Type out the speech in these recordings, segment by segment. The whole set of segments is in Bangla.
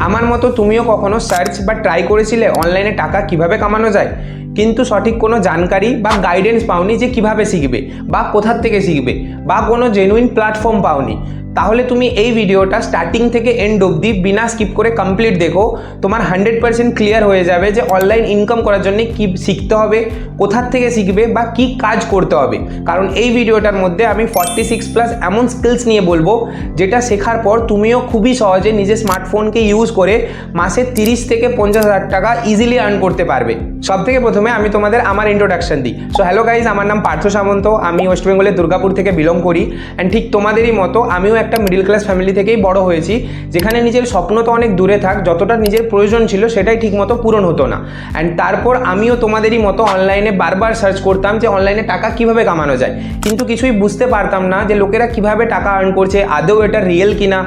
আমার মতো তুমিও কখনো সার্চ বা ট্রাই করেছিলে অনলাইনে টাকা কিভাবে কামানো যায়, কিন্তু সঠিক কোনো জানকারি বা গাইডেন্স পাওনি যে কিভাবে শিখবে বা কোথার থেকে শিখবে বা কোনো জেনুইন প্ল্যাটফর্ম পাওনি? তাহলে তুমি এই ভিডিওটা স্টার্টিং থেকে এন্ড অবধি বিনা স্কিপ করে কমপ্লিট দেখো। তোমার 100% ক্লিয়ার হয়ে যাবে যে অনলাইন ইনকাম করার জন্য কি শিখতে হবে, কোথার থেকে শিখবে বা কি কাজ করতে হবে। কারণ এই ভিডিওটার মধ্যে আমি 46+ এমন স্কিলস নিয়ে বলবো যেটা শেখার পর তুমিও খুবই সহজে নিজের স্মার্টফোনকে ইউজ করে মাসে 30 থেকে 50,000 টাকা ইজিলি আর্ন করতে পারবে। সব থেকে প্রথমে আমি তোমাদের আমার ইন্ট্রোডাকশন দিই। সো হ্যালো গাইজ, আমার নাম পার্থ সামন্ত, আমি ওয়েস্ট বেঙ্গলের দুর্গাপুর থেকে বিলং করি। অ্যান্ড ঠিক তোমাদেরই মতো আমিও একটা মিডল ক্লাস ফ্যামিলি থেকেই বড় হয়েছি, যেখানে নিজের স্বপ্ন তো অনেক দূরে থাক, যতটা নিজের প্রয়োজন ছিল সেটাই ঠিকমতো পূরণ হতো না। অ্যান্ড তারপর আমিও তোমাদেরই মতো অনলাইনে বারবার সার্চ করতাম যে অনলাইনে টাকা কিভাবে কামানো যায়, কিন্তু কিছুই বুঝতে পারতাম না যে লোকেরা কিভাবে টাকা আর্ন করছে, আদৌ এটা রিয়েল কিনা।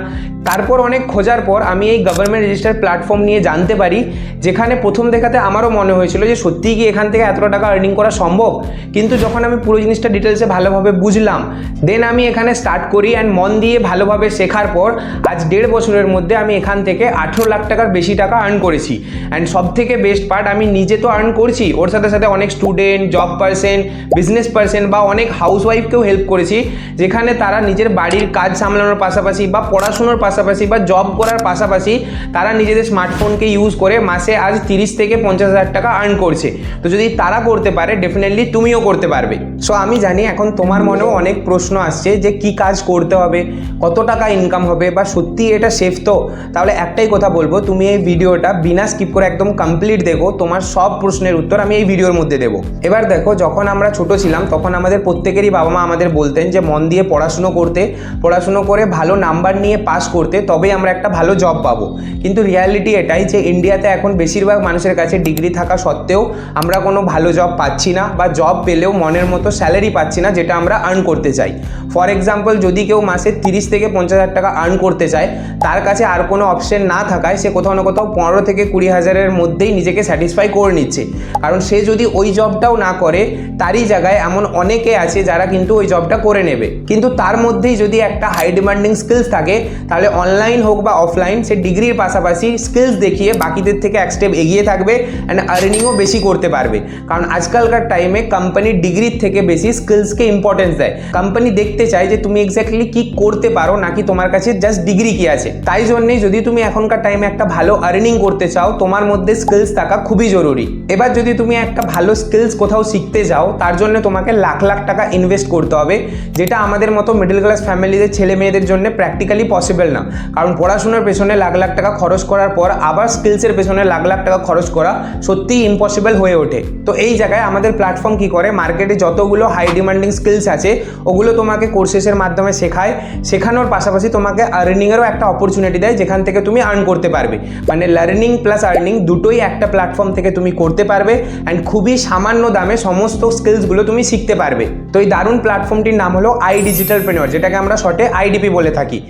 তারপর অনেক খোঁজার পর আমি এই গভর্নমেন্ট রেজিস্টার্ড প্ল্যাটফর্ম নিয়ে জানতে পারি, যেখানে প্রথম দেখাতে আমারও মনে হয়েছিল যে সত্যিই কি এখান থেকে এতটা টাকা আর্নিং করা সম্ভব। কিন্তু যখন আমি পুরো জিনিসটা ডিটেলসে ভালোভাবে বুঝলাম, দেন আমি এখানে স্টার্ট করি। অ্যান্ড মন দিয়ে ভালোভাবে শেখার পর আজ 1.5 বছরের মধ্যে আমি এখান থেকে 18 লাখ টাকার বেশি টাকা আর্ন করেছি। অ্যান্ড সব থেকে বেস্ট পার্ট, আমি নিজে তো আর্ন করছি, ওর সাথে সাথে অনেক student, job person, business person বা অনেক হাউসওয়াইফকেও হেল্প করেছি, যেখানে তারা নিজের বাড়ির কাজ সামলানোর পাশাপাশি বা পড়াশুনোর পাশাপাশি বা জব করার পাশাপাশি তারা নিজেদের স্মার্টফোনকে ইউজ করে মাসে আজ 30 থেকে 50,000 টাকা আর্ন করছে। তো যদি তারা করতে পারে, ডেফিনেটলি তুমিও করতে পারবে। সো আমি জানি এখন তোমার মনেও অনেক প্রশ্ন আসছে যে কি কাজ করতে হবে, কত টাকা ইনকাম হবে বা সত্যি এটা সেফ তো? তাহলে একটাই কথা বলবো, তুমি এই ভিডিওটা বিনা স্কিপ করে একদম কমপ্লিট দেখো, তোমার সব প্রশ্নের উত্তর আমি এই ভিডিওর মধ্যে দেবো। এবার দেখো, যখন আমরা ছোট ছিলাম তখন আমাদের প্রত্যেকেরই বাবা মা আমাদের বলতেন যে মন দিয়ে পড়াশুনো করতে, পড়াশুনো করে ভালো নাম্বার নিয়ে পাস করতে, তবেই আমরা একটা ভালো জব পাবো। কিন্তু রিয়ালিটি এটাই যে ইন্ডিয়াতে এখন বেশিরভাগ মানুষের কাছে ডিগ্রি থাকা সত্ত্বেও আমরা কোনো ভালো জব পাচ্ছি না, বা জব পেলেও মনের মতো স্যালারি পাচ্ছি না যেটা আমরা আর্ন করতে চাই। ফর এক্সাম্পল, যদি কেউ মাসে 30 থেকে 50,000 টাকা আর্ন করতে চায়, তার কাছে আর কোনো অপশন না থাকায় সে কোথাও না কোথাও 15 থেকে 20,000-এর মধ্যেই নিজেকে স্যাটিসফাই করে নিচ্ছে। কারণ সে যদি ওই জবটাও না করে, তারই জায়গায় এমন অনেকে আছে যারা কিন্তু ওই জবটা করে নেবে। কিন্তু তার মধ্যেই যদি একটা হাই ডিমান্ডিং স্কিলস থাকে, তাহলে অনলাইন হোক বা অফলাইন, সে ডিগ্রির পাশাপাশি স্কিলস দেখিয়ে বাকিদের থেকে এক স্টেপ এগিয়ে থাকবে অ্যান্ড আর্নিংও বেশি করতে পারবে। কারণ আজকালকার টাইমে কোম্পানি ডিগ্রির থেকে বেশি স্কিলসকে ইম্পর্টেন্স দেয়। কোম্পানি দেখতে চায় যে তুমি এক্স্যাক্টলি কি করতে পারো, নাকি তোমার কাছে জাস্ট ডিগ্রি কি আছে। তাই জন্যই যদি তুমি এখনকার টাইমে একটা ভালো আর্নিং করতে চাও, তোমার মধ্যে স্কিলস থাকা খুবই জরুরি। এবার যদি তুমি একটা ভালো স্কিলস কোথাও শিখতে যাও, তার জন্য তোমাকে লাখ লাখ টাকা ইনভেস্ট করতে হবে, যেটা আমাদের মতো মিডল ক্লাস ফ্যামিলিদের ছেলে মেয়েদের জন্য প্র্যাকটিক্যালি পসিবল না। কারণ পড়াশোনার পেছনে লাখ লাখ টাকা খরচ করার পর আবার স্কিলসের পেছনে লাখ লাখ টাকা খরচ করা সত্যিই ইম্পসিবল হয়ে ওঠে। তো এই জায়গায় আমাদের প্ল্যাটফর্ম কি করে, মার্কেটে যতগুলো হাই ডিমান্ডিং স্কিলস আছে ওগুলো তোমাকে কোর্সেসের মাধ্যমে শেখায়। শেখানোর পাশাপাশি তোমাকে আর্নিংয়েরও একটা অপরচুনিটি দেয়, যেখান থেকে তুমি আর্ন করতে পারবে। মানে লার্নিং প্লাস আর্নিং দুটোই একটা প্ল্যাটফর্ম থেকে তুমি করতে পারবে, অ্যান্ড খুবই সামান্য দামে সমস্ত স্কিলসগুলো তুমি শিখতে পারবে। তো এই দারুণ প্ল্যাটফর্মটির নাম হলো iDigitalpreneur, যেটাকে আমরা শর্টে IDP বলে থাকি।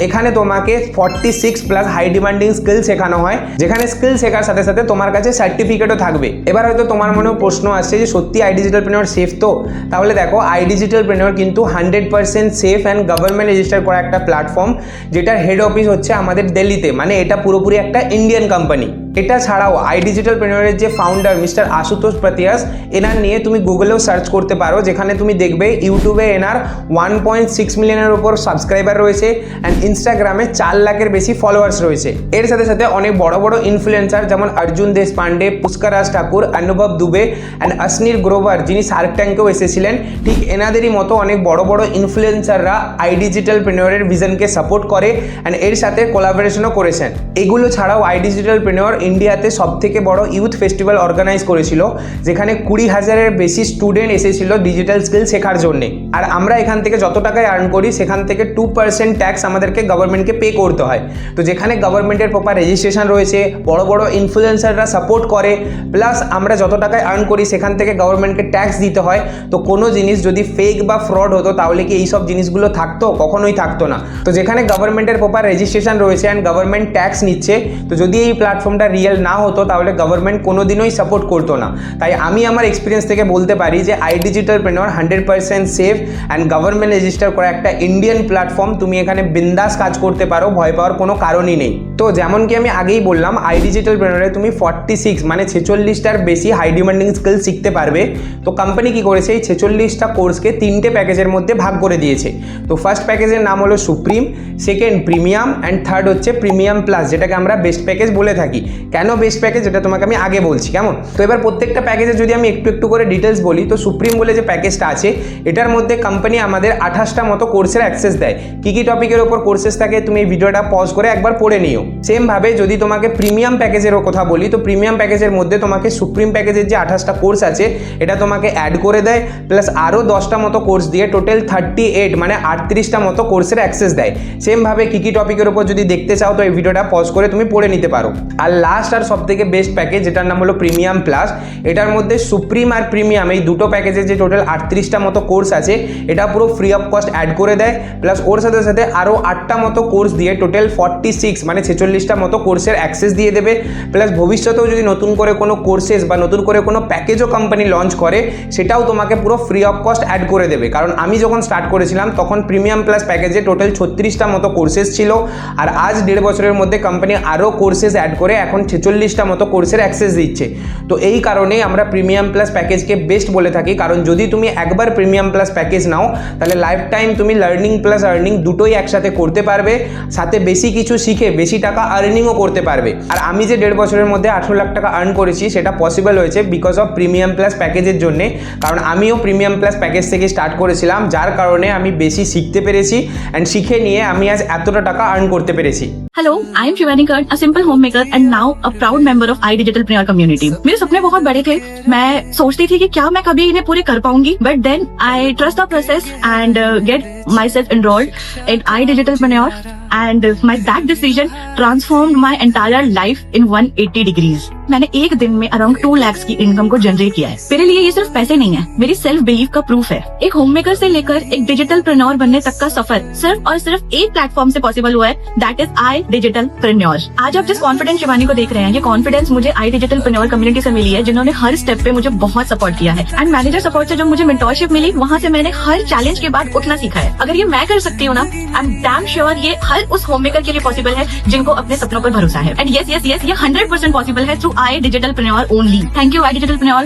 এখানে তোমাকে 46+ হাই ডিমান্ডিং স্কিল শেখানো হয়, যেখানে স্কিল শেখার সাথে সাথে তোমার কাছে সার্টিফিকেটও থাকবে। এবার হয়তো তোমার মনেও প্রশ্ন আসছে যে সত্যি iDigitalpreneur সেফ তো? তাহলে দেখো, iDigitalpreneur কিন্তু 100% সেফ অ্যান্ড গভর্নমেন্ট রেজিস্টার করা একটা প্ল্যাটফর্ম, যেটার হেড অফিস হচ্ছে আমাদের দিল্লিতে। মানে এটা পুরোপুরি একটা ইন্ডিয়ান কোম্পানি। এটা ছাড়াও আই ডিজিটাল প্রেনিয়রের যে ফাউন্ডার মিস্টার আশুতোষ প্রতিয়াস, এনার নিয়ে তুমি গুগলেও সার্চ করতে পারো, যেখানে তুমি দেখবে ইউটিউবে এনার 1.6 মিলিয়নের উপর সাবস্ক্রাইবার রয়েছে অ্যান্ড ইনস্টাগ্রামে 4 লাখের বেশি ফলোয়ার্স রয়েছে। এর সাথে সাথে অনেক বড় বড় ইনফ্লুয়েন্সার যেমন অর্জুন দেশপান্ডে, পুষ্কর রাজ ঠাকুর, অনুভব দুবে অ্যান্ড অশ্নির গ্রোভার, যিনি শার্ক ট্যাঙ্কেও এসেছিলেন, ঠিক এনাদেরই মতো অনেক বড় বড় ইনফ্লুয়েন্সাররা আই ডিজিটাল প্রেনিয়রের ভিশনকে সাপোর্ট করে অ্যান্ড এর সাথে কোলাবোরেশনও করেছেন। এগুলো ছাড়াও আই ডিজিটাল প্রেনিয়র ইন্ডিয়াতে সবথেকে বড় ইউথ ফেস্টিভ্যাল অর্গানাইজ করেছিল, যেখানে 20,000-এর বেশি স্টুডেন্ট এসেছিল ডিজিটাল স্কিল শেখার জন্য। আর আমরা এখান থেকে যত টাকায় আর্ন করি সেখান থেকে 2% ট্যাক্স আমাদেরকে গভর্নমেন্টকে পে করতে হয়। তো যেখানে গভর্নমেন্টের প্রপার রেজিস্ট্রেশন রয়েছে, বড় বড় ইনফ্লুয়েন্সাররা সাপোর্ট করে, প্লাস আমরা যত টাকায় আর্ন করি সেখান থেকে গভর্নমেন্টকে ট্যাক্স দিতে হয়। তো কোনো জিনিস যদি ফেক বা ফ্রড হতো তাহলে কি এইসব জিনিসগুলো থাকতো? কখনোই থাকতো না। তো যেখানে গভর্নমেন্টের প্রপার রেজিস্ট্রেশন রয়েছে অ্যান্ড গভর্নমেন্ট ট্যাক্স নিচ্ছে, তো যদি এই প্ল্যাটফর্মটা রিয়েল না হতো তাহলে গভর্নমেন্ট কোনোদিনই সাপোর্ট করতো না। তাই আমি আমার এক্সপিরিয়েন্স থেকে বলতে পারি যে I digitalpreneur 100% safe and government register করা একটা ইন্ডিয়ান প্ল্যাটফর্ম। তুমি এখানে বিন্দাস কাজ করতে পারো, ভয় পাওয়ার কোনো কারণই নেই। তো যেমন কি আমি আগেই বললাম, আই ডিজিটাল প্রেনিয়রে তুমি 46 মানে 46টার বেশি হাই ডিমান্ডিং স্কিল শিখতে পারবে। তো কোম্পানি কি করেছে, এই 46টা কোর্সকে 3টে প্যাকেজের মধ্যে ভাগ করে দিয়েছে। তো ফার্স্ট প্যাকেজের নাম হলো supreme, second premium and third হচ্ছে প্রিমিয়াম প্লাস, যেটাকে আমরা বেস্ট প্যাকেজ বলে থাকি। কেন বেস্ট প্যাকেজ এটা তোমাকে আমি আগে বলছি, কেমন? তো এবার প্রত্যেকটা প্যাকেজে যদি আমি একটু একটু করে ডিটেলস বলি, তো সুপ্রিম বলে যে প্যাকেজটা আছে এটার মধ্যে কোম্পানি আমাদের 28টা মতো কোর্সের অ্যাক্সেস দেয়। কী কী টপিকের ওপর কোর্সেস থাকে তুমি এই ভিডিওটা পজ করে একবার পড়ে নিও। সেমভাবে যদি তোমাকে প্রিমিয়াম প্যাকেজেরও কথা বলি, তো প্রিমিয়াম প্যাকেজের মধ্যে তোমাকে সুপ্রিম প্যাকেজের যে 28টা কোর্স আছে এটা তোমাকে অ্যাড করে দেয়, প্লাস আরও 10টা মতো কোর্স দিয়ে টোটাল 38 মানে 38টা মতো কোর্সের অ্যাক্সেস দেয়। সেমভাবে কী কী টপিকের ওপর যদি দেখতে চাও তো এই ভিডিওটা পজ করে তুমি পড়ে নিতে পারো। আর লাস্ট আর সব থেকে বেস্ট প্যাকেজ যেটার নাম হলো প্রিমিয়াম প্লাস, এটার মধ্যে সুপ্রিম আর প্রিমিয়াম এই দুটো প্যাকেজে যে টোটাল 38টা মতো কোর্স আছে এটা পুরো ফ্রি অফ কস্ট অ্যাড করে দেয়, প্লাস ওর সাথে সাথে আরও 8টা মতো কোর্স দিয়ে টোটাল 46 মানে 46টা মতো কোর্সের অ্যাক্সেস দিয়ে দেবে। প্লাস ভবিষ্যতেও যদি নতুন করে কোনো কোর্সেস বা নতুন করে কোনো প্যাকেজও কোম্পানি লঞ্চ করে সেটাও তোমাকে পুরো ফ্রি অফ কস্ট অ্যাড করে দেবে। কারণ আমি যখন স্টার্ট করেছিলাম তখন প্রিমিয়াম প্লাস প্যাকেজে টোটাল 36টা মতো কোর্সেস ছিল, আর আজ 1.5 বছরের মধ্যে কোম্পানি আরও কোর্সেস অ্যাড করে এখন 46টা মতো কোর্সের অ্যাক্সেস দিচ্ছে। তো এই কারণেই আমরা প্রিমিয়াম প্লাস প্যাকেজকে বেস্ট বলে থাকি, কারণ যদি তুমি একবার প্রিমিয়াম প্লাস প্যাকেজ নাও তাহলে লাইফ টাইম তুমি লার্নিং প্লাস আর্নিং দুটোই একসাথে করতে পারবে, সাথে বেশি কিছু শিখে বেশি টাকা আর্নিংও করতে পারবে। আর আমি যে 1.5 বছরের মধ্যে 18 লাখ টাকা আর্ন করেছি সেটা পসিবল হয়েছে বিকজ অফ প্রিমিয়াম প্লাস প্যাকেজের জন্যে, কারণ আমিও প্রিমিয়াম প্লাস প্যাকেজ থেকে স্টার্ট করেছিলাম, যার কারণে আমি বেশি শিখতে পেরেছি অ্যান্ড শিখে নিয়ে আমি আজ এতটা টাকা আর্ন করতে পেরেছি। Hello, I am Shivani Kar, a simple homemaker and now a proud member of iDigitalpreneur community. मेरे सपने बहुत बड़े थे। मैं सोचती थी कि क्या मैं कभी इन्हें पूरे कर पाऊंगी, but then I trust the process and get myself enrolled in iDigitalpreneur and that decision transformed my entire life in 180 degrees. मैंने एक दिन में अराउंड 2 लाख की इनकम को जनरेट किया है। मेरे लिए ये सिर्फ पैसे नहीं है, मेरी सेल्फ बिलीफ का प्रूफ है। एक होममेकर से लेकर एक डिजिटल प्रेन्योर बनने तक का सफर सिर्फ और सिर्फ एक प्लेटफॉर्म से पॉसिबल हुआ है, दैट इज iDigitalpreneur। आज आप जिस कॉन्फिडेंस शिवानी को देख रहे हैं, ये कॉन्फिडेंस मुझे iDigitalpreneur कम्युनिटी से मिली है, जिन्होंने हर स्टेप पे मुझे बहुत सपोर्ट किया है। एंड मैनेजर सपोर्ट से जो मुझे मेंटोरशिप मिली, वहाँ से मैंने हर चैलेंज के बाद उठना सीखा है। अगर ये मैं कर सकती हूँ ना, आई एम डैम श्योर ये हर उस होममेकर के लिए पॉसिबल है जिनको अपने सपनों पर भरोसा है। एंड यस यस यस ये 100% पॉसिबल है through iDigitalpreneur only. Thank you iDigitalpreneur।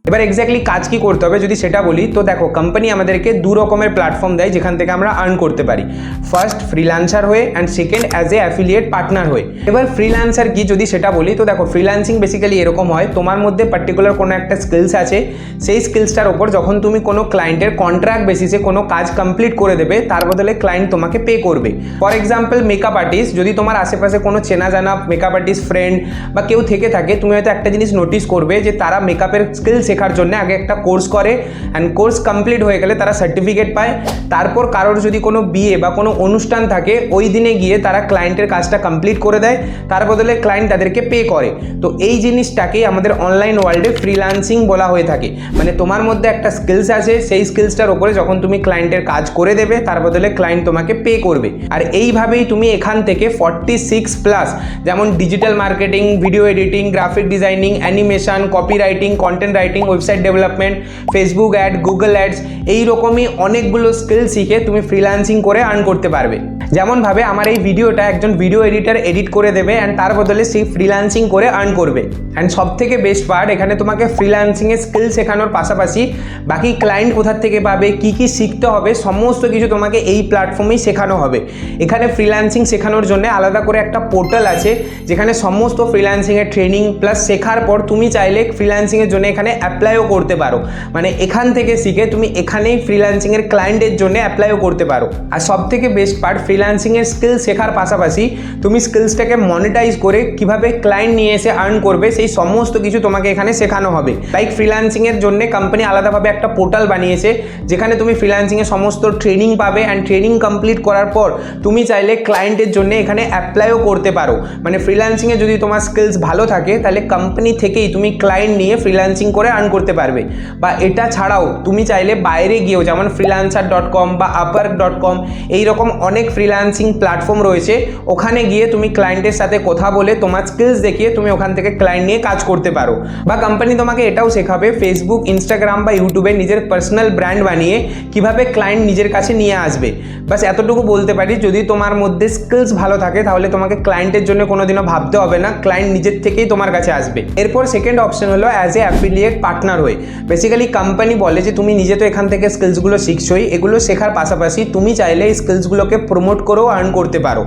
এবার এক্স্যাক্টলি কাজ কি করতে হবে যদি সেটা বলি, তো দেখো কোম্পানি আমাদেরকে 2 রকমের প্ল্যাটফর্ম দেয় যেখান থেকে আমরা আর্ন করতে পারি। ফার্স্ট ফ্রিল্যান্সার হয়ে and second as a affiliate partner হয়ে। এবার ফ্রিল্যান্সার কি যদি সেটা বলি, তো দেখো ফ্রিল্যান্সিং বেসিক্যালি এরকম হয়, তোমার মধ্যে পার্টিকুলার কোনো একটা স্কিলস আছে, সেই স্কিলসটার ওপর যখন তুমি কোনো ক্লায়েন্টের কন্ট্রাক্ট বেসিসে কোনো কাজ কমপ্লিট করে দেবে তার বদলে ক্লায়েন্ট তোমাকে পে করবে। ফর এক্সাম্পল মেকআপ আর্টিস্ট, যদি তোমার আশেপাশে কোনো চেনা জানা মেকআপ আর্টিস্ট ফ্রেন্ড বা কেউ থেকে থাকে, তুমি হয়তো একটা জিনিস নোটিস করবে যে তারা মেকআপের স্কিল শেখার জন্য আগে একটা কোর্স করে অ্যান্ড কোর্স কমপ্লিট হয়ে গেলে তারা সার্টিফিকেট পায়। তারপর কারোর যদি কোনো বিয়ে বা কোনো অনুষ্ঠান থাকে ওই দিনে গিয়ে তারা ক্লায়েন্টের কাজটা কমপ্লিট করে দেয়, তার বদলে ক্লায়েন্ট তাদেরকে পে করে। তো এই জিনিসটাকেই আমাদের অনলাইন ওয়ার্ল্ডে ফ্রিল্যান্সিং বলা হয়ে থাকে। মানে তোমার মধ্যে একটা স্কিলস আছে, সেই স্কিলসটার ওপরে যখন তুমি ক্লায়েন্টের কাজ করে দেবে তার বদলে ক্লায়েন্ট তোমাকে পে করবে। আর এইভাবেই তুমি এখান থেকে 46 প্লাস, যেমন digital marketing, video editing, graphic designing, animation, copy writing, content writing, website development, Facebook ad, Google ads, এইরকমই অনেকগুলো স্কিল শিখে তুমি ফ্রিল্যান্সিং করে আর্ন করতে পারবে। যেমনভাবে আমার এই ভিডিওটা একজন ভিডিও এডিটার এডিট করে দেবে অ্যান্ড তার বদলে সেই ফ্রিল্যান্সিং করে আর্ন করবে। অ্যান্ড সব থেকে বেস্ট পার্ট, এখানে তোমাকে ফ্রিল্যান্সিংয়ের স্কিল শেখানোর পাশাপাশি বাকি ক্লায়েন্ট কোথার থেকে পাবে, কী কী শিখতে হবে, সমস্ত কিছু তোমাকে এই প্ল্যাটফর্মেই শেখানো হবে। এখানে ফ্রিল্যান্সিং শেখানোর জন্য আলাদা করে একটা পোর্টাল আছে, যেখানে সমস্ত ফ্রিল্যান্সিংয়ের ট্রেনিং প্লাস শেখার পর তুমি চাইলে ফ্রিল্যান্সিংয়ের জন্য এখানে অ্যাপ্লাইও করতে পারো। মানে এখান থেকে শিখে তুমি এখানেই ফ্রিল্যান্সিংয়ের ক্লায়েন্টের জন্য অ্যাপ্লাইও করতে পারো। আর সব থেকে বেস্ট পার্ট, ফ্রিল্যান্সিংয়ের স্কিল শেখার পাশাপাশি তুমি স্কিলসটাকে মনিটাইজ করে কিভাবে ক্লায়েন্ট নিয়ে এসে আর্ন করবে সেই সমস্ত কিছু তোমাকে এখানে শেখানো হবে। লাইক ফ্রিল্যান্সিংয়ের জন্য কোম্পানি আলাদাভাবে একটা পোর্টাল বানিয়েছে, যেখানে তুমি ফ্রিল্যান্সিংয়ের সমস্ত ট্রেনিং পাবে অ্যান্ড ট্রেনিং কমপ্লিট করার পর তুমি চাইলে ক্লায়েন্টের জন্য এখানে অ্যাপ্লাইও করতে পারো। মানে ফ্রিল্যান্সিংয়ে যদি তোমার স্কিলস ভালো থাকে তাহলে কোম্পানি থেকেই তুমি ক্লায়েন্ট নিয়ে ফ্রিল্যান্সিং করে আর্ন করতে পারবে। বা এটা ছাড়াও তুমি চাইলে বাইরে গিয়েও, যেমন freelancer.com বা upwork.com এইরকম অনেক ফ্রিল্যান্সিং প্ল্যাটফর্ম রয়েছে, ওখানে গিয়ে তুমি ক্লায়েন্টের সাথে কথা বলে তোমার স্কিলস দেখিয়ে তুমি ওখান থেকে ক্লায়েন্ট নিয়ে কাজ করতে পারো। বা কোম্পানি তোমাকে এটাও শেখাবে ফেসবুক, ইনস্টাগ্রাম বা ইউটিউবে নিজের পার্সোনাল ব্র্যান্ড বানিয়ে কিভাবে ক্লায়েন্ট নিজের কাছে নিয়ে আসবে। বাস এতটুকু বলতে পারি, যদি তোমার মধ্যে স্কিলস ভালো থাকে তাহলে তোমাকে ক্লায়েন্টের জন্য কোনোদিনও ভাবতে হবে না, ক্লায়েন্ট নিজের থেকেই তোমার কাছে আসবে। এরপর সেকেন্ড অপশন হলো অ্যাজ এ অ্যাফিলিয়েট পার্টনার হয়ে। বেসিক্যালি কোম্পানি বলে যে তুমি নিজে তো এখান থেকে স্কিলসগুলো শিখছোই, এগুলো শেখার পাশাপাশি তুমি চাইলে এই স্কিলসগুলোকে প্রমোট করেও আর্ন করতে পারো।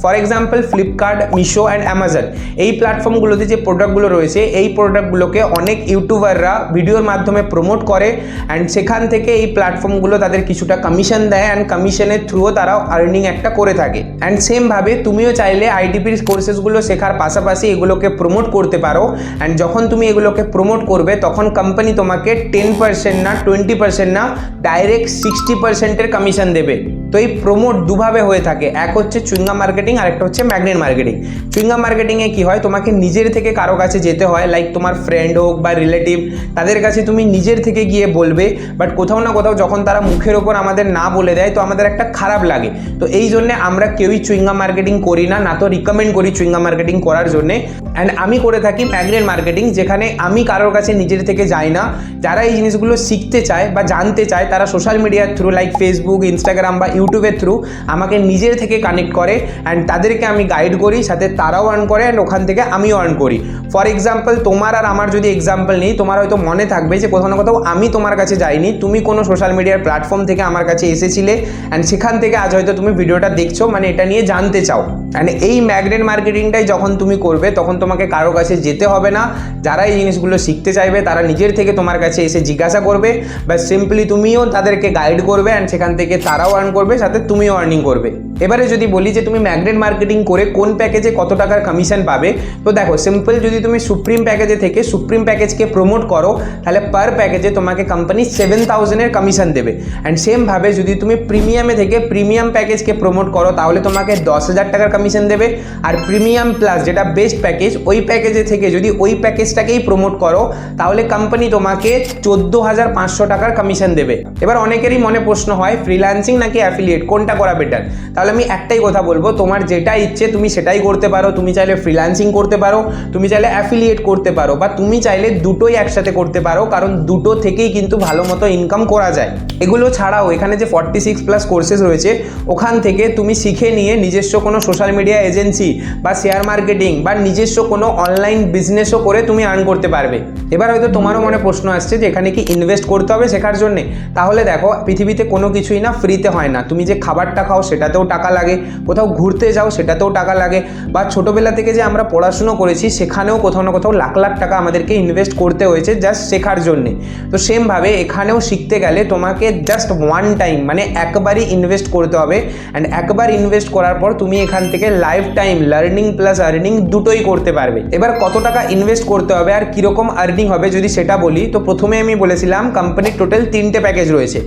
For example Flipkart, Meesho and Amazon এই প্ল্যাটফর্মগুলোতে যে প্রোডাক্টগুলো রয়েছে, এই প্রোডাক্টগুলোকে অনেক ইউটিউবাররা ভিডিওর মাধ্যমে প্রমোট করে অ্যান্ড সেখান থেকে এই প্ল্যাটফর্মগুলো তাদের কিছুটা কমিশন দেয় অ্যান্ড কমিশনের থ্রুও তারাও আর্নিং একটা করে থাকে। অ্যান্ড সেমভাবে তুমিও চাইলে আইডিপির কোর্সেসগুলো শেখার পাশাপাশি এগুলোকে প্রমোট করতে পারো। অ্যান্ড যখন তুমি এগুলোকে প্রমোট করবে তখন কোম্পানি তোমাকে 10% না 20% না ডাইরেক্ট 60%-এর কমিশন দেবে। তো এই প্রমোট দুভাবে হয়ে থাকে, এক হচ্ছে চুইংগাম মার্কেটিং আর একটা হচ্ছে ম্যাগনেট মার্কেটিং। চুইংগাম মার্কেটিংয়ে কী হয়, তোমাকে নিজের থেকে কারো কাছে যেতে হয়, লাইক তোমার ফ্রেন্ড হোক বা রিলেটিভ, তাদের কাছে তুমি নিজের থেকে গিয়ে বলবে। বাট কোথাও না কোথাও যখন তারা মুখের ওপর আমাদের না বলে দেয় তো আমাদের একটা খারাপ লাগে। তো এই জন্যে আমরা কেউই চুইংগাম মার্কেটিং করি না, না তো রিকমেন্ড করি চুইংগাম মার্কেটিং করার জন্যে। অ্যান্ড আমি করে থাকি ম্যাগনেট মার্কেটিং, যেখানে আমি কারোর কাছে নিজের থেকে যাই না। যারা এই জিনিসগুলো শিখতে চায় বা জানতে চায় তারা সোশ্যাল মিডিয়ার থ্রু লাইক ফেসবুক, ইনস্টাগ্রাম বা ইউটিউবের থ্রু আমাকে নিজের থেকে কানেক্ট করে অ্যান্ড তাদেরকে আমি গাইড করি, সাথে তারাও আর্ন করে অ্যান্ড ওখান থেকে আমিও আর্ন করি। ফর এক্সাম্পল তোমার আর আমার যদি এক্সাম্পল নেই, তোমার হয়তো মনে থাকবে যে কোথাও না কোথাও আমি তোমার কাছে যাইনি, তুমি কোনো সোশ্যাল মিডিয়ার প্ল্যাটফর্ম থেকে আমার কাছে এসেছিলে অ্যান্ড সেখান থেকে আজ হয়তো তুমি ভিডিওটা দেখছো, মানে এটা নিয়ে জানতে চাও। অ্যান্ড এই ম্যাগনেট মার্কেটিংটাই যখন তুমি করবে তখন তোমাকে কারো কাছে যেতে হবে না। যারা এই জিনিসগুলো শিখতে চাইবে তারা নিজের থেকে তোমার কাছে এসে জিজ্ঞাসা করবে, বা সিম্পলি তুমিও তাদেরকে গাইড করবে অ্যান্ড সেখান থেকে তারাও আর্ন করবে, সাথে তুমিও আর্নিং করবে। এবারে যদি বলি যে তুমি ম্যাগনেট মার্কেটিং করে কোন প্যাকেজে কত টাকার কমিশন পাবে, তো দেখো সিম্পল, যদি তুমি সুপ্রিম প্যাকেজে থেকে সুপ্রিম প্যাকেজকে প্রমোট করো তাহলে পার প্যাকেজে তোমাকে কোম্পানি 7000-এর কমিশন দেবে। অ্যান্ড সেমভাবে যদি তুমি প্রিমিয়ামে থেকে প্রিমিয়াম প্যাকেজকে প্রমোট করো তাহলে তোমাকে 10,000 টাকার কমিশন দেবে। আর প্রিমিয়াম প্লাস যেটা বেস্ট প্যাকেজ, ওই প্যাকেজে থেকে যদি ওই প্যাকেজটাকেই প্রমোট করো তাহলে কোম্পানি তোমাকে 14,500 টাকার কমিশন দেবে। এবার অনেকেরই মনে প্রশ্ন হয় ফ্রিল্যান্সিং নাকি অ্যাফিলিয়েট, কোনটা করা বেটার? তাহলে আমি একটাই কথা বলবো, তোমার যেটা ইচ্ছে তুমি সেটাই করতে পারো। তুমি চাইলে ফ্রিল্যান্সিং করতে পারো, তুমি চাইলে অ্যাফিলিয়েট করতে পারো, বা তুমি চাইলে দুটোই একসাথে করতে পারো, কারণ দুটো থেকেই কিন্তু ভালো মতো ইনকাম করা যায়। এগুলো ছাড়াও এখানে যে 46+ কোর্সেস রয়েছে ওখান থেকে তুমি শিখে নিয়ে নিজস্ব কোনো সোশ্যাল মিডিয়া এজেন্সি বা শেয়ার মার্কেটিং বা নিজস্ব কোনো অনলাইন বিজনেসও করে তুমি আর্ন করতে পারবে। এবার হয়তো তোমারও মনে প্রশ্ন আসছে যে এখানে কি ইনভেস্ট করতে হবে শেখার জন্যে? তাহলে দেখো, পৃথিবীতে কোনো কিছুই না ফ্রিতে হয় না। তুমি যে খাবারটা খাও সেটাতেও টাকা লাগে, কোথাও ঘুরতে যাও সেটাতেও টাকা লাগে, বা ছোটোবেলা থেকে যে আমরা পড়াশুনো করেছি সেখানেও কোথাও না কোথাও লাখ লাখ টাকা আমাদেরকে ইনভেস্ট করতে হয়েছে জাস্ট শেখার জন্যে। তো সেমভাবে এখানেও শিখতে গেলে তোমাকে জাস্ট ওয়ান টাইম মানে একবারই ইনভেস্ট করতে হবে। অ্যান্ড একবার ইনভেস্ট করার পর তুমি এখান থেকে life time learning plus earning দুটোই করতে পারবে। এবার কত টাকা ইনভেস্ট করতে হবে আর কীরকম আর্নিং হবে যদি সেটা বলি, তো প্রথমে আমি বলেছিলাম কোম্পানির টোটাল 3টে প্যাকেজ রয়েছে,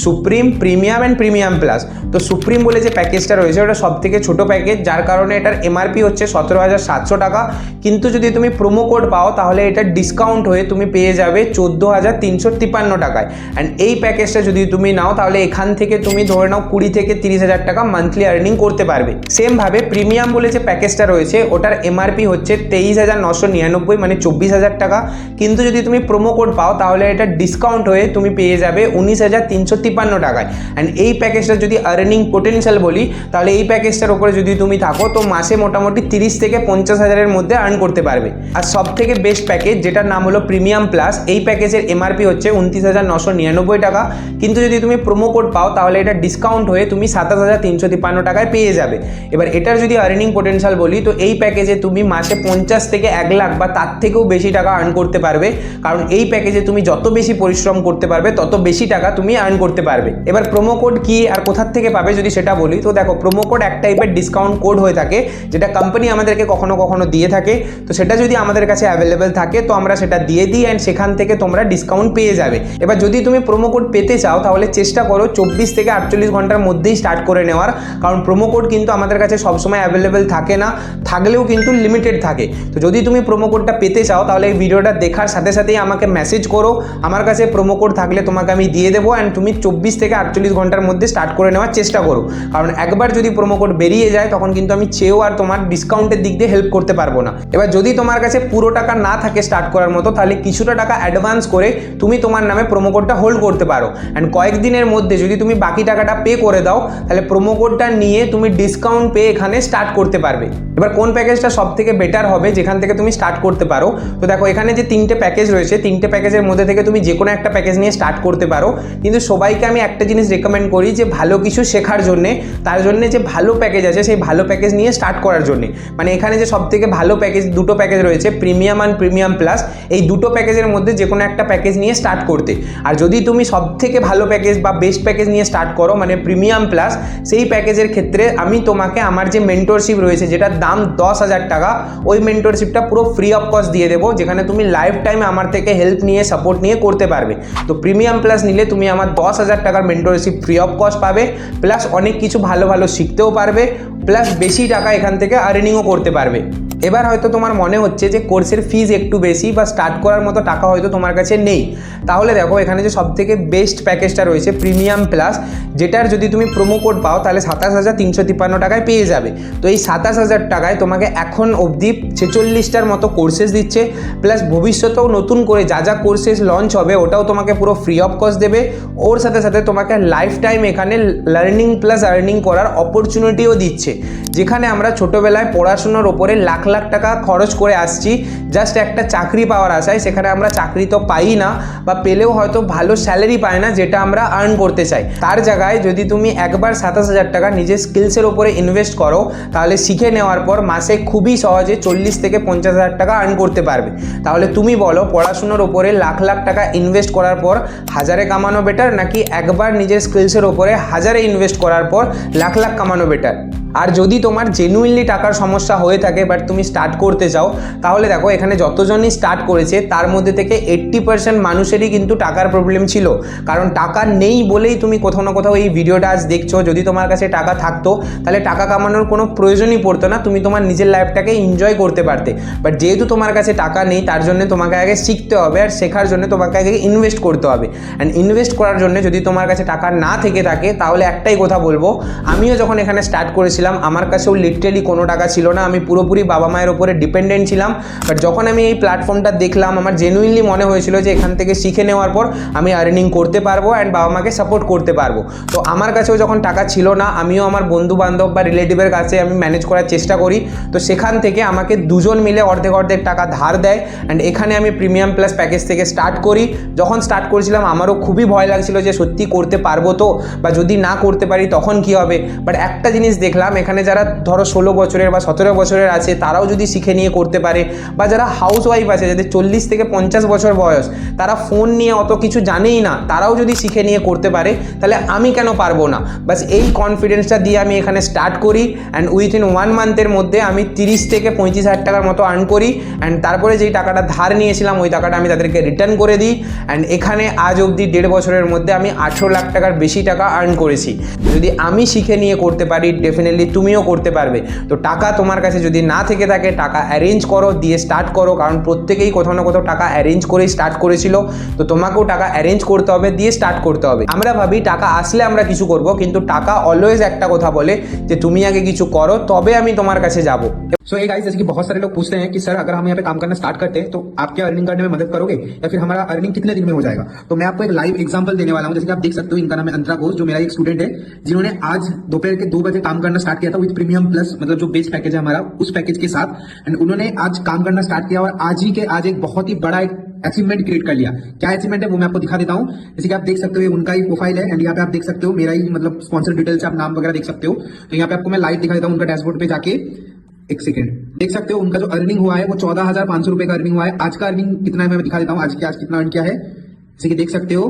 supreme, premium and premium plus. তো সুপ্রিম বলে যে প্যাকেজটা রয়েছে ওটা সব থেকে ছোটো প্যাকেজ, যার কারণে এটার এমআরপি হচ্ছে 17,700 টাকা। কিন্তু যদি তুমি প্রোমো কোড পাও তাহলে এটা ডিসকাউন্ট হয়ে তুমি পেয়ে যাবে 14,353 টাকায়। অ্যান্ড এই প্যাকেজটা যদি তুমি নাও তাহলে এখান থেকে তুমি ধরে নাও 20 থেকে 30,000 টাকা মান্থলি আর্নিং করতে পারবে। সেমভাবে প্রিমিয়াম বলে যে প্যাকেজটা রয়েছে ওটার এমআরপি হচ্ছে 23,999 মানে 24,000 টাকা। কিন্তু যদি তুমি প্রোমো কোড পাও তাহলে এটা ডিসকাউন্ট হয়ে তুমি পেয়ে যাবে 19,353 টাকায়। অ্যান্ড এই প্যাকেজটা যদি আর্নিং পোটেনশিয়াল বলি, তাহলে এই প্যাকেজটার উপরে যদি তুমি থাকো তো মাসে মোটামুটি 30 থেকে 50 হাজারের মধ্যে আর্ন করতে পারবে। আর সব থেকে বেস্ট প্যাকেজ যেটার নাম হলো প্রিমিয়াম প্লাস, এই প্যাকেজের এমআরপি হচ্ছে 29,999 টাকা, কিন্তু যদি তুমি প্রোমো কোড পাও তাহলে এটা ডিসকাউন্ট হয়ে তুমি 27,353 টাকায় পেয়ে যাবে। এবার এটার যদি আর্নিং পোটেনশিয়াল বলি তো এই প্যাকেজে তুমি মাসে 50 থেকে 1 লাখ বা তার থেকেও বেশি টাকা আর্ন করতে পারবে, কারণ এই প্যাকেজে তুমি যত বেশি পরিশ্রম করতে পারবে তত বেশি টাকা তুমি আর্ন করতে পারবে। এবার প্রোমো কোড কি আর কোথার থেকে পাবে যদি সেটা বলি, তো দেখো প্রোমো কোড এক টাইপের ডিসকাউন্ট কোড হয়ে থাকে যেটা কোম্পানি আমাদেরকে কখনো কখনো দিয়ে থাকে। তো সেটা যদি আমাদের কাছে অ্যাভেলেবেল থাকে তো আমরা সেটা দিয়ে দিই অ্যান্ড সেখান থেকে তোমরা ডিসকাউন্ট পেয়ে যাবে। এবার যদি তুমি প্রোমো কোড পেতে চাও তাহলে চেষ্টা করো 24 থেকে 48 ঘন্টার মধ্যেই স্টার্ট করে নেওয়ার, কারণ প্রোমো কোড কিন্তু আমাদের কাছে সবসময় অ্যাভেলেবেল থাকে না, থাকলেও কিন্তু লিমিটেড থাকে। তো যদি তুমি প্রোমো কোডটা পেতে চাও তাহলে এই ভিডিওটা দেখার সাথে সাথেই আমাকে মেসেজ করো, আমার কাছে প্রোমো কোড থাকলে তোমাকে আমি দিয়ে দেবো অ্যান্ড তুমি 24 থেকে 48 ঘন্টার মধ্যে স্টার্ট করে নেওয়ার চেষ্টা করো, কারণ একবার যদি প্রোমো কোড বেরিয়ে যায় তখন কিন্তু আমি চেয়েও আর তোমার ডিসকাউন্টের দিক দিয়ে হেল্প করতে পারবো না। এবার যদি তোমার কাছে পুরো টাকা না থাকে স্টার্ট করার মতো তাহলে কিছুটা টাকা অ্যাডভান্স করে তুমি তোমার নামে প্রোমো কোডটা হোল্ড করতে পারো অ্যান্ড কয়েকদিনের মধ্যে যদি তুমি বাকি টাকাটা পে করে দাও তাহলে প্রোমো কোডটা নিয়ে তুমি ডিসকাউন্ট পেয়ে এখানে স্টার্ট করতে পারবে। এবার কোন প্যাকেজটা সব থেকে বেটার হবে যেখান থেকে তুমি স্টার্ট করতে পারো, তো দেখো এখানে যে 3টে প্যাকেজ রয়েছে, 3টে প্যাকেজের মধ্যে থেকে তুমি যে কোনো একটা প্যাকেজ নিয়ে স্টার্ট করতে পারো, কিন্তু সবাইকে আমি একটা জিনিস রেকমেন্ড করি যে ভালো কিছু শেখার জন্যে, তার জন্য যে ভালো প্যাকেজ আছে সেই ভালো প্যাকেজ নিয়ে স্টার্ট করার জন্যে। মানে এখানে যে সব থেকে ভালো প্যাকেজ, দুটো প্যাকেজ রয়েছে প্রিমিয়াম অ্যান্ড প্রিমিয়াম প্লাস, এই দুটো প্যাকেজের মধ্যে যে কোনো একটা প্যাকেজ নিয়ে স্টার্ট করতে। আর যদি তুমি সব থেকে ভালো প্যাকেজ বা বেস্ট প্যাকেজ নিয়ে স্টার্ট করো মানে প্রিমিয়াম প্লাস, সেই প্যাকেজের ক্ষেত্রে আমি তোমাকে আমার যে মেন্টরশিপ রয়েছে যেটার দাম 10,000 টাকা, ওই মেন্টরশিপটা পুরো ফ্রি অফ কস্ট দিয়ে দেবো, যেখানে তুমি লাইফ টাইম আমার থেকে হেল্প নিয়ে সাপোর্ট নিয়ে করতে পারবে। তো প্রিমিয়াম প্লাস নিলে তুমি আমার 10,000 টাকার মেন্টরশিপ ফ্রি অফ কস্ট পাবে, প্লাস অনেক কিছু ভালো ভালো শিখতেও পারবে, প্লাস বেশি টাকা এখান থেকে আর্নিংও করতে পারবে। এবার হয়তো তোমার মনে হচ্ছে যে কোর্সের ফিজ একটু বেশি বা স্টার্ট করার মতো টাকা হয়তো তোমার কাছে নেই, তাহলে দেখো এখানে যে সবথেকে বেস্ট প্যাকেজটা রয়েছে প্রিমিয়াম প্লাস, যেটার যদি তুমি প্রোমো কোড পাও তাহলে 27,353 টাকায় পেয়ে যাবে। তো এই 27,000 টাকায় তোমাকে এখন অবধি 46টার মতো কোর্সেস দিচ্ছে, প্লাস ভবিষ্যতেও নতুন করে যা যা কোর্সেস লঞ্চ হবে ওটাও তোমাকে পুরো ফ্রি অফ কস্ট দেবে। ওর সাথে সাথে তোমাকে লাইফ টাইম এখানে লার্নিং প্লাস আর্নিং করার অপরচুনিটিও দিচ্ছে, যেখানে আমরা ছোটোবেলায় পড়াশোনার ওপরে লাখ লাখ টাকা খরচ করে আসছি জাস্ট একটা চাকরি পাওয়ার আশায়, সেখানে আমরা চাকরি তো পাই না বা পেলেও হয়তো ভালো স্যালারি পাই না যেটা আমরা আর্ন করতে চাই। তার জায়গায় যদি তুমি একবার 27,000 টাকা নিজের স্কিলসের ওপরে ইনভেস্ট করো তাহলে শিখে নেওয়ার পর মাসে খুবই সহজে 40 থেকে 50,000 টাকা আর্ন করতে পারবে। তাহলে তুমি বলো পড়াশোনার ওপরে লাখ লাখ টাকা ইনভেস্ট করার পর 1000-এ কামানো বেটার, নাকি একবার নিজের স্কিলসের ওপরে 1000-এ ইনভেস্ট করার পর লাখ লাখ কামানো বেটার? আর যদি তোমার জেনুইনলি টাকার সমস্যা হয়ে থাকে বাট তুমি স্টার্ট করতে চাও, তাহলে দেখো এখানে যতজনই স্টার্ট করেছে তার মধ্যে থেকে 80% মানুষেরই কিন্তু টাকার প্রবলেম ছিল, কারণ টাকা নেই বলেই তুমি কোথাও না কোথাও এই ভিডিওটা আজ দেখছো। যদি তোমার কাছে টাকা থাকতো তাহলে টাকা কামানোর কোনো প্রয়োজনই পড়তো না, তুমি তোমার নিজের লাইফটাকে এনজয় করতে পারতে। বাট যেহেতু তোমার কাছে টাকা নেই তার জন্য তোমাকে আগে শিখতে হবে, আর শেখার জন্য তোমাকে আগে ইনভেস্ট করতে হবে। অ্যান্ড ইনভেস্ট করার জন্য যদি তোমার কাছে টাকা না থেকে থাকে তাহলে একটাই কথা বলবো, আমিও যখন এখানে স্টার্ট করেছিলাম আমার কাছেও লিটারালি কোনো টাকা ছিল না, আমি পুরোপুরি বাবা মায়ের ওপরে ডিপেন্ডেন্ট ছিলাম। বাট যখন আমি এই প্ল্যাটফর্মটা দেখলাম আমার জেনুইনলি মনে হয়েছিল যে এখান থেকে শিখে নেওয়ার পর আমি আর্নিং করতে পারবো অ্যান্ড বাবা মাকে সাপোর্ট করতে পারবো। তো আমার কাছেও যখন টাকা ছিল না আমিও আমার বন্ধু বান্ধব বা রিলেটিভের কাছে আমি ম্যানেজ করার চেষ্টা করি, তো সেখান থেকে আমাকে দুজন মিলে অর্ধেক অর্ধেক টাকা ধার দেয় অ্যান্ড এখানে আমি প্রিমিয়াম প্লাস প্যাকেজ থেকে স্টার্ট করি। যখন স্টার্ট করেছিলাম আমারও খুবই ভয় লাগছিল যে সত্যি করতে পারবো তো, বা যদি না করতে পারি তখন কি হবে। বাট একটা জিনিস দেখলাম, এখানে যারা ধরো 16 বছরের বা 17 বছরের আছে তারাও যদি শিখে নিয়ে করতে পারে, বা যারা হাউস ওয়াইফ আছে যাদের 40 থেকে 50 বছর বয়স, তারা ফোন নিয়ে অত কিছু জানেই না, তারাও যদি শিখে নিয়ে করতে পারে তাহলে আমি কেন পারবো না। বাস এই কনফিডেন্সটা দিয়ে আমি এখানে স্টার্ট করি অ্যান্ড উইথিন 1 মান্থের মধ্যে আমি 30 থেকে 35,000 টাকার মতো আর্ন করি অ্যান্ড তারপরে যেই টাকাটা ধার নিয়েছিলাম ওই টাকাটা আমি তাদেরকে রিটার্ন করে দিই অ্যান্ড এখানে আজ অবধি 1.5 বছরের মধ্যে আমি 18 লাখ টাকার বেশি টাকা আর্ন করেছি। যদি আমি শিখে নিয়ে করতে পারি ডেফিনেটলি তুমিও করতে পারবে। তো টাকা তোমার কাছে যদি না থেকে থাকে টাকা অ্যারেঞ্জ করো, দিয়ে স্টার্ট করো, কারণ প্রত্যেকেই কোথাও না কোথাও টাকা অ্যারেঞ্জ করেই স্টার্ট করেছিল। তো তোমাকেও টাকা অ্যারেঞ্জ করতে হবে, দিয়ে স্টার্ট করতে হবে। আমরা ভাবি টাকা আসলে আমরা কিছু করব, কিন্তু টাকা অলওয়েজ একটা কথা বলে যে তুমি আগে কিছু করো তবে আমি তোমার কাছে যাব। सो ये गाइस, जैसे कि बहुत सारे लोग पूछते हैं कि सर अगर हम यहाँ पे काम करना स्टार्ट करते हैं तो आप क्या अर्निंग करने में मदद करोगे या फिर हमारा अर्निंग कितने दिन में हो जाएगा। तो मैं आपको एक लाइव एग्जांपल देने वाला हूँ। जैसे कि आप देख सकते हो, इनका नाम है अंतरा घोष, जो मेरा एक स्टूडेंट है, जिन्होंने आज दोपहर के 2 बजे काम करना स्टार्ट किया था विद प्रीमियम प्लस, मतलब जो बेस पैकेज है हमारा, उस पैकेज के साथ। एंड उन्होंने आज काम करना स्टार्ट किया और आज एक बहुत ही बड़ा एक अचीवमेंट क्रिएट कर लिया। क्या अचीवमेंट है वो मैं आपको दिखा देता हूँ। जैसे कि आप देख सकते हो, ये उनका ही प्रोफाइल है एंड यहाँ पे आप देख सकते हो मेरा ही मतलब स्पॉन्सर डिटेल्स, आप नाम वगैरह देख सकते हो। तो यहाँ पे आपको मैं लाइव दिखा देता हूँ उनका डैशबोर्ड पे जाके। एक सेकंड, देख सकते हो उनका जो अर्निंग हुआ है वो 14,500 रुपए का अर्निंग हुआ है। आज का अर्निंग कितना है मैं दिखा देता हूँ, आज कितना अर्न किया है। जैसे कि देख सकते हो,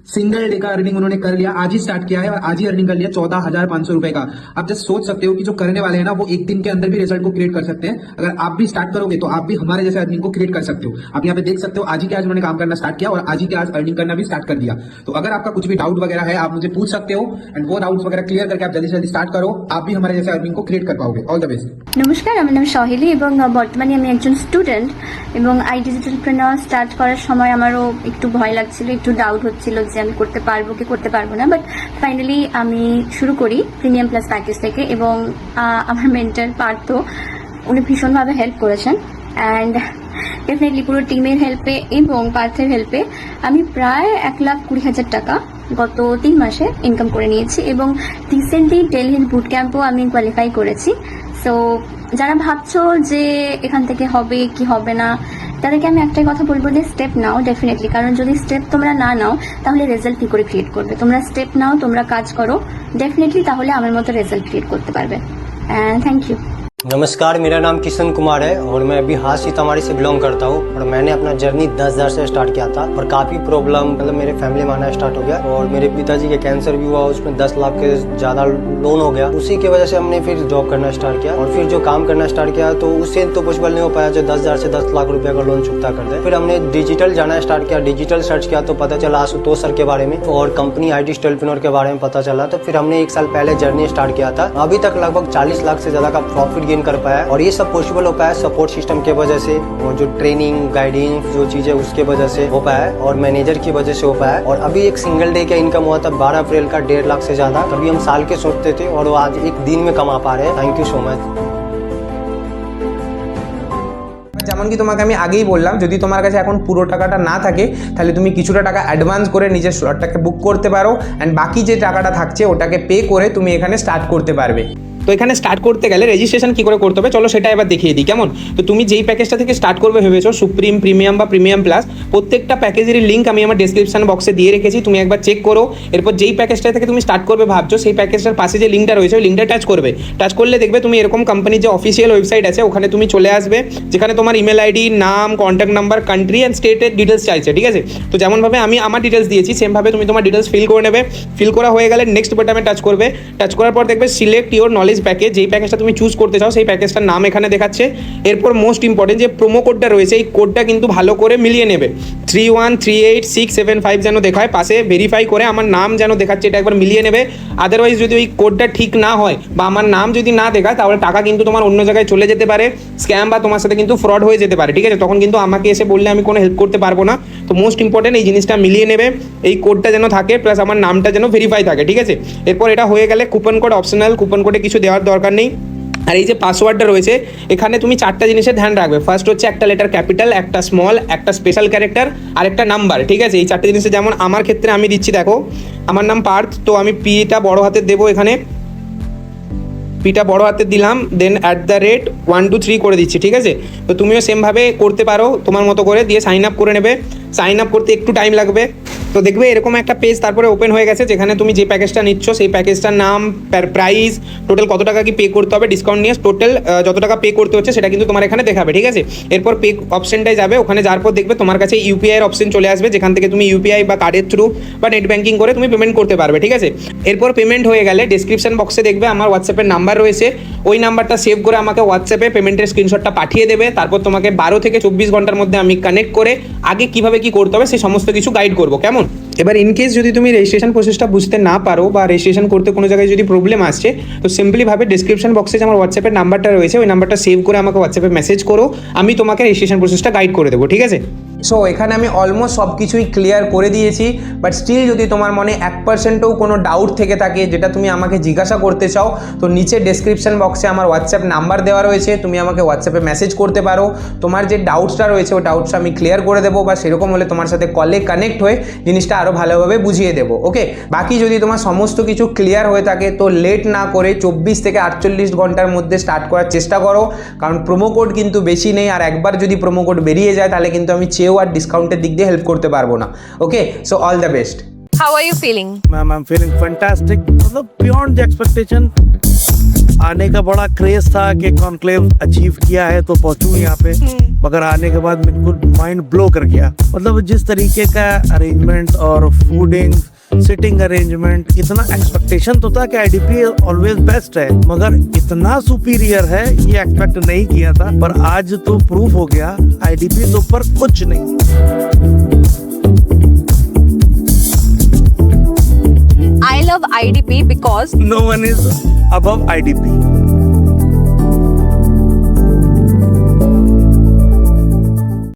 सिंगल डे का अर्निंग उन्होंने कर लिया, आज ही स्टार्ट किया है और आज ही अर्निंग कर लिया 14,500 रुपए का। आप जस्ट सोच सकते हो कि जो करने वाले हैं ना, वो एक दिन के अंदर भी रिजल्ट को क्रिएट कर सकते हैं। अगर आप भी स्टार्ट करोगे तो आप भी हमारे जैसे अर्निंग को क्रिएट कर सकते हो। आप यहाँ पे देख सकते हो, आज ही के आज उन्होंने काम करना स्टार्ट किया और आज ही के आज अर्निंग करना भी स्टार्ट कर दिया। तो अगर आपका कुछ भी डाउट वगैरह है आप मुझे पूछ सकते हो एंड वो डाउट्स वगैरह क्लियर करके आप जल्दी से जल्दी स्टार्ट करो, आप भी हमारे जैसे अर्निंग को क्रिएट कर पाओगे। All the best. নমস্কার, আমার নাম সহেলি এবং বর্তমানে আমি একজন স্টুডেন্ট এবং আই ডিজিটালপ্রেনার স্টার্ট করার সময় আমারও একটু ভয় লাগছিল, একটু ডাউট হচ্ছিল যে আমি করতে পারবো কি করতে পারবো না। বাট ফাইনালি আমি শুরু করি প্রিমিয়াম প্লাস প্যাকেজ থেকে এবং আমার মেন্টর পার্থ, উনি ভীষণভাবে হেল্প করেছেন অ্যান্ড ডেফিনেটলি পুরো টিমের হেল্পে এবং পার্থের হেল্পে আমি প্রায় 1,20,000 টাকা গত 3 মাসে ইনকাম করে নিয়েছি এবং রিসেন্টলি টেলহিল বুট ক্যাম্পও আমি কোয়ালিফাই করেছি। সো যারা ভাবছো যে এখান থেকে হবে কি হবে না, তাদেরকে আমি একটাই কথা বলবো যে স্টেপ নাও ডেফিনেটলি, কারণ যদি স্টেপ তোমরা না নাও তাহলে রেজাল্ট কী করে ক্রিয়েট করবে। তোমরা স্টেপ নাও, তোমরা কাজ করো ডেফিনেটলি, তাহলে আমার মতো রেজাল্ট ক্রিয়েট করতে পারবে। Thank you. नमस्कार, मेरा नाम किशन कुमार है और मैं अभी हाल सीतामढ़ी से बिलोंग करता हूँ और मैंने अपना जर्नी 10,000 से स्टार्ट किया था और काफ़ी प्रॉब्लम मतलब मेरे फैमिली में आना स्टार्ट हो गया और मेरे पिताजी के कैंसर भी हुआ, उसमें 10 लाख के ज़्यादा लोन हो गया। उसी की वजह से हमने फिर जॉब करना स्टार्ट किया और फिर जो काम करना स्टार्ट किया तो उससे तो पॉसिबल नहीं हो पाया जो 10,000 से 10 लाख रुपये का लोन चुकता कर दे। फिर हमने डिजिटल जाना स्टार्ट किया, डिजिटल सर्च किया तो पता चला आशुतोष सर के बारे में और कंपनी आई डिजिटलप्रेन्योर के बारे में पता चला। तो फिर हमने 1 साल पहले जर्नी स्टार्ट किया था। अभी तक लगभग 40 लाख से ज़्यादा का प्रॉफिट गेन कर पाया और ये सब पॉसिबल हो पाया सपोर्ट सिस्टम के वजह से और जो ट्रेनिंग गाइडेंस जो चीज़ें उसके वजह से हो पाया और मैनेजर की वजह से हो पाया। और अभी एक सिंगल डे का इनकम हुआ था 12 अप्रैल का 1.5 लाख से ज़्यादा, कभी हम साल के सोचते थे और वो आज एक दिन में कमा पा रहे हैं। Thank you so much. যেমন কি তোমাকে আমি আগেই বললাম, যদি তোমার কাছে এখন পুরো টাকাটা না থাকে তাহলে তুমি কিছুটা টাকা অ্যাডভান্স করে নিজের স্লটটাকে বুক করতে পারো অ্যান্ড বাকি যে টাকাটা থাকছে ওটাকে পে করে তুমি এখানে স্টার্ট করতে পারবে। তো এখানে স্টার্ট করতে গেলে রেজিস্ট্রেশন কী করে করতে হবে চলো সেটা এবার দেখিয়ে দিই কেমন। তো তুমি যেই প্যাকেজটা থেকে স্টার্ট করবে ভেবেছো, সুপ্রিম, প্রিমিয়াম বা প্রিমিয়াম প্লাস, প্রত্যেকটা প্যাকেজেরই লিঙ্ক আমি আমার ডেসক্রিপশন বক্সে দিয়ে রেখেছি, তুমি একবার চেক করো। এরপর যেই প্যাকেজটা থেকে তুমি স্টার্ট করবে ভাবছো সেই প্যাকেজটার পাশে যে লিঙ্কটা রয়েছে ওই লিঙ্কটা টাচ করবে। টাচ করলে দেখবে তুমি এরকম কোম্পানির যে অফিসিয়াল ওয়েবসাইট আছে ওখানে তুমি চলে আসবে, যেখানে তোমার ইমেল আইডি, নাম, কন্ট্যাক্ট নাম্বার, কান্ট্রি অ্যান্ড স্টেটের ডিটেলস চাইছে, ঠিক আছে। তো যেমনভাবে আমি আমার ডিটেলস দিয়েছি সেমভাবে তুমি তোমার ডিটেলস ফিল করে নেবে। ফিল করা হয়ে গেলে নেক্সট বাটনে টাচ করবে। টাচ করার পর দেখবে সিলেক্ট ইওর নলেজ প্যাকেজ, যেই প্যাকেজটা তুমি চুজ করতে চাও সেই প্যাকেজটার নাম এখানে দেখাচ্ছে। এরপর মোস্ট ইম্পর্টেন্ট যে প্রোমো কোডটা রয়েছে এই কোডটা কিন্তু ভালো করে মিলিয়ে নেবে, 3138675 যেন দেখায়, পাশে ভেরিফাই করে আমার নাম যেন দেখাচ্ছে এটা একবার মিলিয়ে নেবে। আদারওয়াইজ যদি ওই কোডটা ঠিক না হয় বা আমার নাম যদি না দেখায় তাহলে টাকা কিন্তু তোমার অন্য জায়গায় চলে যেতে পারে, স্ক্যাম বা তোমার সাথে কিন্তু ফ্রড হয়ে যেতে পারে, ঠিক আছে। তখন কিন্তু আমাকে এসে বললে আমি কোনো হেল্প করতে পারবো না। তো মোস্ট ইম্পর্টেন্ট এই জিনিসটা মিলিয়ে নেবে, এই কোডটা যেন থাকে প্লাস আমার নামটা যেন ভেরিফাই থাকে, ঠিক আছে। এরপর এটা হয়ে গেলে কুপন কোড অপশনাল, কুপন কোডে কিছু দেওয়ার দরকার নেই। আর এই যে পাসওয়ার্ডটা রয়েছে এখানে তুমি 4টা জিনিসের ধ্যান রাখবে। ফার্স্ট হচ্ছে একটা লেটার ক্যাপিটাল, একটা স্মল, একটা স্পেশাল ক্যারেক্টার আর একটা নাম্বার, ঠিক আছে। এই 4টে জিনিসে যেমন আমার ক্ষেত্রে আমি দিচ্ছি, দেখো আমার নাম পার্থ, তো আমি পিটা বড় হাতের দেবো, এখানে পিটা বড় হাতের দিলাম, দেন @123 করে দিচ্ছি, ঠিক আছে। তো তুমিও সেমভাবে করতে পারো তোমার মতো করে, দিয়ে সাইন আপ করে নেবে। সাইন আপ করতে একটু টাইম লাগবে। তো দেখবে এরকম একটা পেজ তারপরে ওপেন হয়ে গেছে যেখানে তুমি যে প্যাকেজটা নিচ্ছ সেই প্যাকেজটার নাম, প্রাইস, টোটাল কত টাকা কি পে করতে হবে, ডিসকাউন্ট নিয়ে টোটাল যত টাকা পে করতে হচ্ছে সেটা কিন্তু তোমার এখানে দেখাবে, ঠিক আছে। এরপর পে অপশনটায় যাবে, ওখানে যাওয়ার পর দেখবে তোমার কাছে ইউপিআই এর অপশন চলে আসবে, যেখান থেকে তুমি ইউপিআই বা কার্ডের থ্রু বা নেট ব্যাঙ্কিং করে তুমি পেমেন্ট করতে পারবে, ঠিক আছে। এরপর পেমেন্ট হয়ে গেলে ডেসক্রিপশন বক্সে দেখবে আমার হোয়াটসঅ্যাপের নাম্বার রয়েছে, ওই নাম্বারটা সেভ করে আমাকে হোয়াটসঅ্যাপে পেমেন্টের স্ক্রিনশটটা পাঠিয়ে দেবে। তারপর তোমাকে 12 থেকে 24 ঘন্টার মধ্যে আমি কানেক্ট করে আগে কিভাবে কি করতে হবে সেই সমস্ত কিছু গাইড করবো, কেমন। এবার ইন কেস যদি তুমি রেজিস্ট্রেশন প্রসেসটা বুঝতে না পারো বা রেজিস্ট্রেশন করতে কোনো জায়গায় যদি প্রবলেম আসছে, তো সিম্পলিভাবে ডিসক্রিপশন বক্সে যে আমার হোয়াটসঅ্যাপের নাম্বারটা রয়েছে ওই নাম্বারটা সেভ করে আমাকে হোয়াটসঅ্যাপে মেসেজ করো, আমি তোমাকে রেজিস্ট্রেশন প্রসেসটা গাইড করে দেবো, ঠিক আছে? সো এখানে আমি অলমোস্ট সব কিছুই ক্লিয়ার করে দিয়েছি, বাট স্টিল যদি তোমার মনে 1%ও কোনো ডাউট থেকে থাকে যেটা তুমি আমাকে জিজ্ঞাসা করতে চাও, তো নিচে ডেসক্রিপশন বক্সে আমার হোয়াটসঅ্যাপ নাম্বার দেওয়া রয়েছে, তুমি আমাকে হোয়াটসঅ্যাপে মেসেজ করতে পারো। তোমার যে ডাউটসটা রয়েছে ওই ডাউটসটা আমি ক্লিয়ার করে দেবো, বা সেরকম হলে তোমার সাথে কলে কানেক্ট হয়ে জিনিসটা আরও ভালোভাবে বুঝিয়ে দেবো। ওকে, বাকি যদি তোমার সমস্ত কিছু ক্লিয়ার হয়ে থাকে তো লেট না করে 24 থেকে 48 ঘন্টার মধ্যে স্টার্ট করার চেষ্টা করো, কারণ প্রোমো কোড কিন্তু বেশি নেই, আর একবার যদি প্রোমো কোড বেরিয়ে যায় তাহলে কিন্তু আমি চেয়েও আর ডিসকাউন্টের দিক দিয়ে হেল্প করতে পারবো না। Okay, so all the best. How are you feeling? Ma'am I am feeling fantastic, मतलब बियॉन्ड द एक्सपेक्टेशन। आने का बड़ा क्रेज था कि कॉन्क्लेव अचीव किया है तो पहुंचूं यहाँ पे, मगर आने के बाद बिल्कुल माइंड ब्लो कर गया। मतलब जिस तरीके का अरेंजमेंट और फूडिंग सिटिंग अरेंजमेंट, इतना एक्सपेक्टेशन तो था कि आईडीपी ऑलवेज बेस्ट है, मगर इतना सुपीरियर है ये एक्सपेक्ट नहीं किया था। पर आज तो प्रूफ हो गया आईडीपी तो ऊपर कुछ नहीं। I love IDP because No one is above IDP.